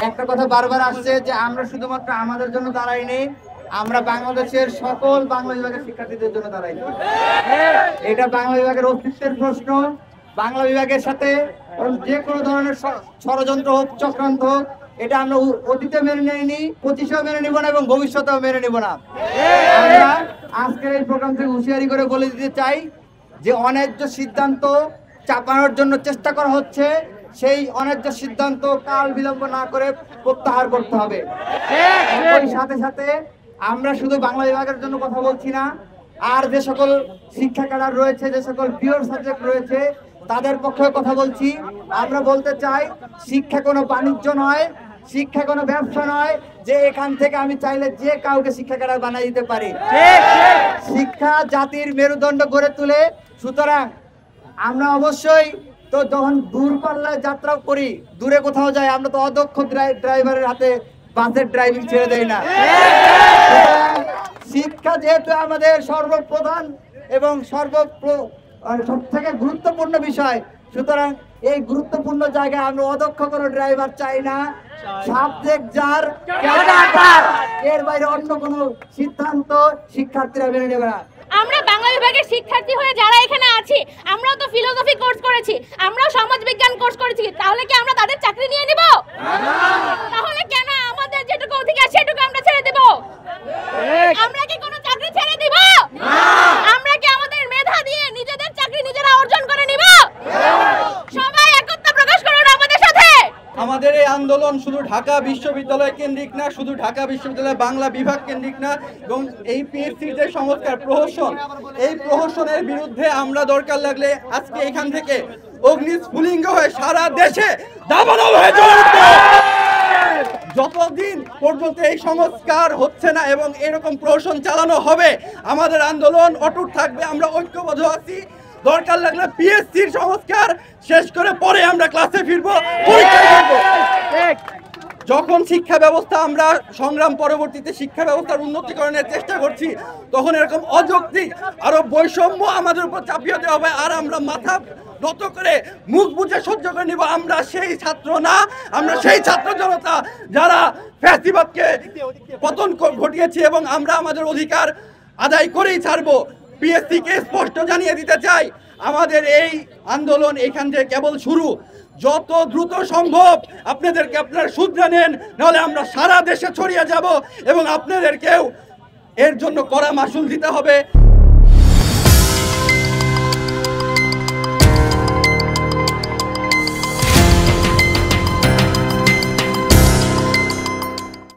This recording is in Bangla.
একটা কথা বারবার আসছে যে আমরা শুধুমাত্র আমাদের জন্য দাঁড়াইনি, আমরা বাংলাদেশের সকল বাংলা বিভাগের শিক্ষার্থীদের জন্য দাঁড়াইনি। এটা বাংলা বিভাগের অস্তিত্বের প্রশ্ন। বাংলা বিভাগের সাথে যে কোনো ধরনের ষড়যন্ত্র হোক, চক্রান্ত হোক, এটা আমরা অতীতে মেনে নেইনি, 25-এও মেনে নিব না এবং ভবিষ্যতেও মেনে নিব না। আমরা আজকের এই প্রোগ্রাম থেকে হুঁশিয়ারি করে বলে দিতে চাই যে অন্যায্য সিদ্ধান্ত চাপানোর জন্য চেষ্টা করা হচ্ছে, সেই অন্যায্য সিদ্ধান্ত কাল বিলম্ব না করে প্রত্যাহার করতে হবে। সাথে সাথে আমরা শুধু বাংলা বিভাগের জন্য কথা বলছি না, আর যে সকল শিক্ষা ক্যাডার রয়েছে, যে সকল পিওর সাবজেক্ট রয়েছে, তাদের পক্ষে কথা বলছি। আমরা বলতে চাই শিক্ষা কোনো বাণিজ্য নয়, শিক্ষা কোনো ব্যবসা নয় যে এখান থেকে আমি চাইলে যে কাউকে শিক্ষা ক্যাডার বানিয়ে দিতে পারি। শিক্ষা জাতির মেরুদণ্ড গড়ে তোলে। সুতরাং আমরা অবশ্যই তো যখন দূরপাল্লায় যাত্রা করি, দূরে কোথাও যাই, আমরা তো অদক্ষ ড্রাইভারের হাতে বাসের ড্রাইভিং ছেড়ে দেয় না। শিক্ষা যেহেতু আমাদের সর্বপ্রধান এবং সবথেকে গুরুত্বপূর্ণ বিষয়, সুতরাং এই গুরুত্বপূর্ণ জায়গায় আমরা অদক্ষ কোনো ড্রাইভার চাই না। সাবজেক্ট যার, এর বাইরে অন্য কোনো সিদ্ধান্ত শিক্ষার্থীরা মেনে নেবে না। আমরা বাংলা বিভাগের শিক্ষার্থী হয়ে যারা এখানে আছি, আমরাও তো ফিলোসফি কোর্স করেছি, আমরাও সমাজ বিজ্ঞান কোর্স করেছি, তাহলে কি আমরা তাদের চাকরি নিয়ে নিব? তাহলে কেন আমাদের যেটুকু অধিকার সেটুকু আমরা ছেড়ে দেব? আমরা কি কোনো চাকরি ছেড়ে দিব? আমরা কি আমাদের মেধা দিয়ে নিজেদের চাকরি নিজেরা অর্জন করে নিব? সবাই একতা প্রকাশ করুন আমাদের সাথে। আমাদের এই আন্দোলন শুধু ঢাকা বিশ্ববিদ্যালয় কেন্দ্রিক না, শুধু ঢাকা বিশ্ববিদ্যালয় বাংলা বিভাগ কেন্দ্রিক না, এবং এই পিএসসির যে সংস্কার প্রহসন, এই প্রহসনের বিরুদ্ধে আমরা দরকার লাগলে আজকে এখান থেকে অগ্নিস্ফুলিঙ্গ হয়ে সারা দেশে দাবানল হয়ে চলবে। যতদিন পর্যন্ত এই সংস্কার হচ্ছে না এবং এরকম প্রহসন চালানো হবে, আমাদের আন্দোলন অটুট থাকবে। আমরা ঐক্যবদ্ধ আছি। দরকার লাগলে পিএসসির সংস্কার শেষ করে পরে আমরা ক্লাসে ফিরবো, পরীক্ষা করব। যখন শিক্ষা ব্যবস্থা আমরা সংগ্রাম পরবর্তীতে শিক্ষা ব্যবস্থার উন্নতিকরণের চেষ্টা করছি, তখন এরকম অযৌক্তিক আরো বৈষম্য আমাদের উপর চাপিয়ে দেওয়া হবে, আর আমরা মাথা নত করে মুখ বুজে সহ্য করে নিব। আমরা সেই ছাত্র না, আমরা সেই ছাত্র জনতা যারা ফ্যাসিবাদকে পতন ঘটিয়েছি, এবং আমরা আমাদের অধিকার আদায় করেই ছাড়বো। পিএসসিকে স্পষ্ট জানিয়ে দিতে চাই, আমাদের এই আন্দোলন এখান থেকে কেবল শুরু। যত দ্রুত সম্ভব আপনাদেরকে আপনারা শুধরে নেন, নাহলে আমরা সারা দেশে ছড়িয়ে যাব এবং আপনাদেরকেও এর জন্য কড়া মাসুল দিতে হবে।